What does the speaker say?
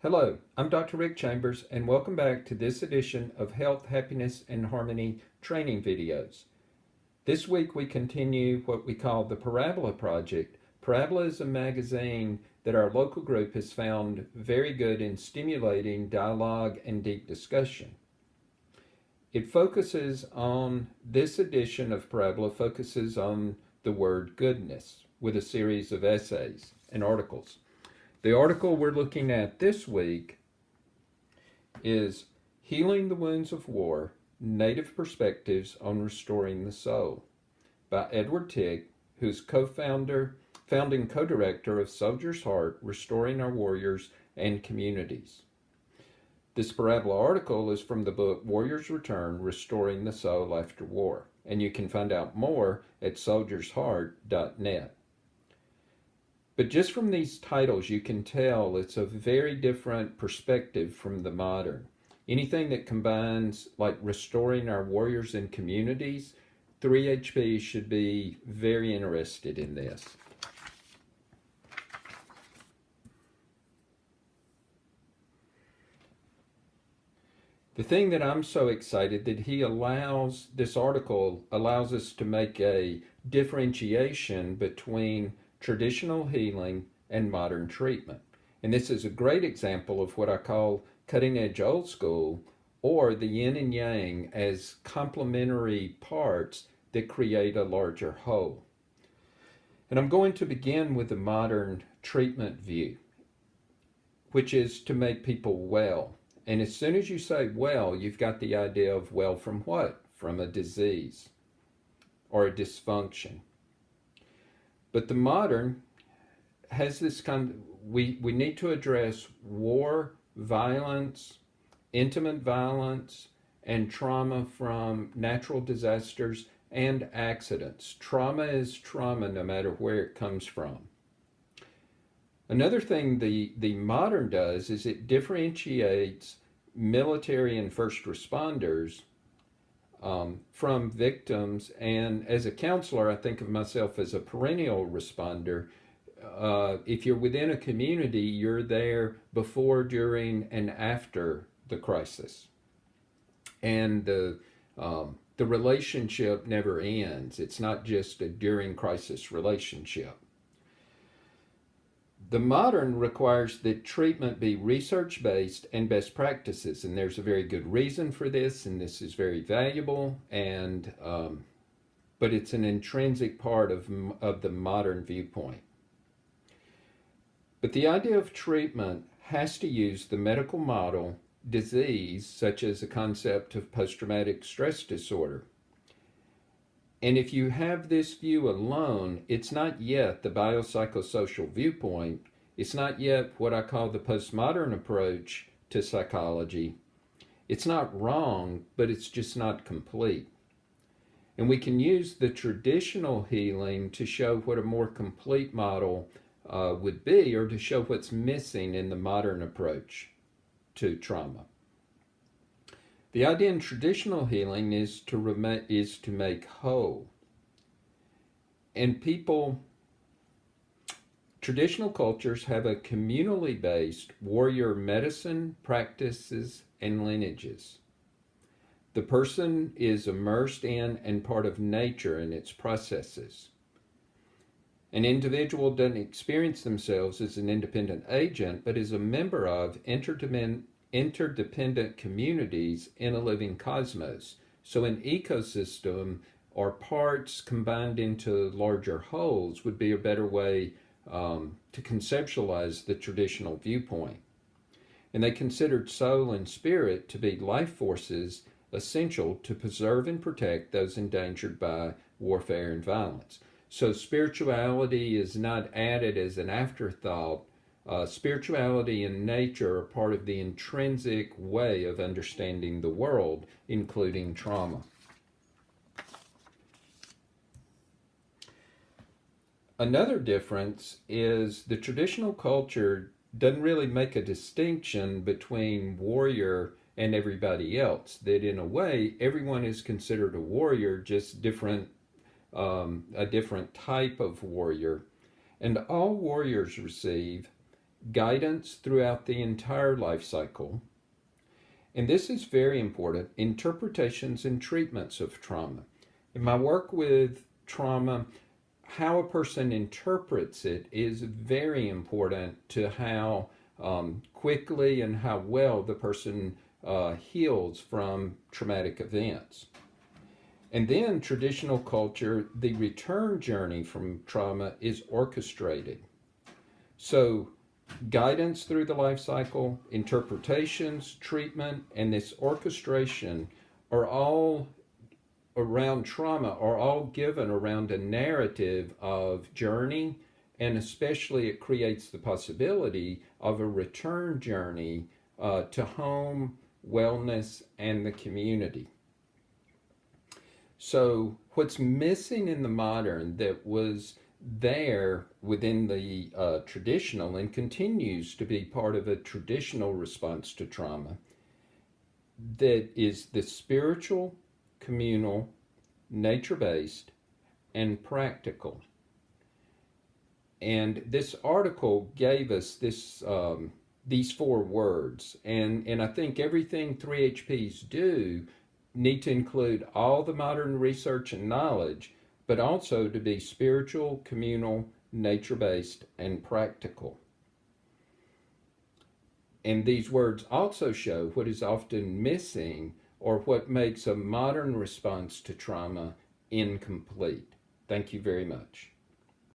Hello, I'm Dr. Rick Chambers, and welcome back to this edition of Health, Happiness, and Harmony training videos. This week we continue what we call the Parabola Project. Parabola is a magazine that our local group has found very good in stimulating dialogue and deep discussion. This edition of Parabola focuses on the word goodness with a series of essays and articles. The article we're looking at this week is Healing the Wounds of War, Native Perspectives on Restoring the Soul by Edward Tick, who's founding co-director of Soldier's Heart, Restoring Our Warriors and Communities. This Parabola article is from the book Warrior's Return, Restoring the Soul After War, and you can find out more at soldiersheart.net. But just from these titles, you can tell it's a very different perspective from the modern. Anything that combines like restoring our warriors and communities, 3HP should be very interested in this. The thing that I'm so excited that this article allows us to make a differentiation between traditional healing and modern treatment. And this is a great example of what I call cutting edge old school, or the yin and yang as complementary parts that create a larger whole. And I'm going to begin with the modern treatment view, which is to make people well. And as soon as you say well, you've got the idea of well from what? From a disease or a dysfunction. But the modern has this we need to address war, violence, intimate violence, and trauma from natural disasters and accidents. Trauma is trauma no matter where it comes from. Another thing the modern does is it differentiates military and first responders from victims, and as a counselor, I think of myself as a perennial responder. If you're within a community, you're there before, during, and after the crisis, and the relationship never ends. It's not just a during crisis relationship. The modern requires that treatment be research-based and best practices, and there's a very good reason for this, and this is very valuable, but it's an intrinsic part of the modern viewpoint. But the idea of treatment has to use the medical model disease, such as the concept of post-traumatic stress disorder. And if you have this view alone, it's not yet the biopsychosocial viewpoint. It's not yet what I call the postmodern approach to psychology. It's not wrong, but it's just not complete. And we can use the traditional healing to show what a more complete model would be, or to show what's missing in the modern approach to trauma. The idea in traditional healing is to make whole. And traditional cultures have a communally based warrior medicine, practices, and lineages. The person is immersed in and part of nature and its processes. An individual doesn't experience themselves as an independent agent, but as a member of interdependent communities in a living cosmos. So an ecosystem or parts combined into larger wholes would be a better way to conceptualize the traditional viewpoint. And they considered soul and spirit to be life forces essential to preserve and protect those endangered by warfare and violence. So spirituality is not added as an afterthought. Spirituality and nature are part of the intrinsic way of understanding the world, including trauma. Another difference is the traditional culture doesn't really make a distinction between warrior and everybody else. That in a way, everyone is considered a warrior, just a different type of warrior. And all warriors receive guidance throughout the entire life cycle, and this is very important, interpretations and treatments of trauma. In my work with trauma, how a person interprets it is very important to how quickly and how well the person heals from traumatic events. And then traditional culture, the return journey from trauma is orchestrated. So guidance through the life cycle, interpretations, treatment, and this orchestration are all around trauma, are all given around a narrative of journey, and especially it creates the possibility of a return journey to home, wellness, and the community. So what's missing in the modern that was there within the traditional and continues to be part of a traditional response to trauma, that is the spiritual, communal, nature-based, and practical. And this article gave us these 4 words, and I think everything 3HPs do need to include all the modern research and knowledge, but also to be spiritual, communal, nature-based, and practical. And these words also show what is often missing or what makes a modern response to trauma incomplete. Thank you very much.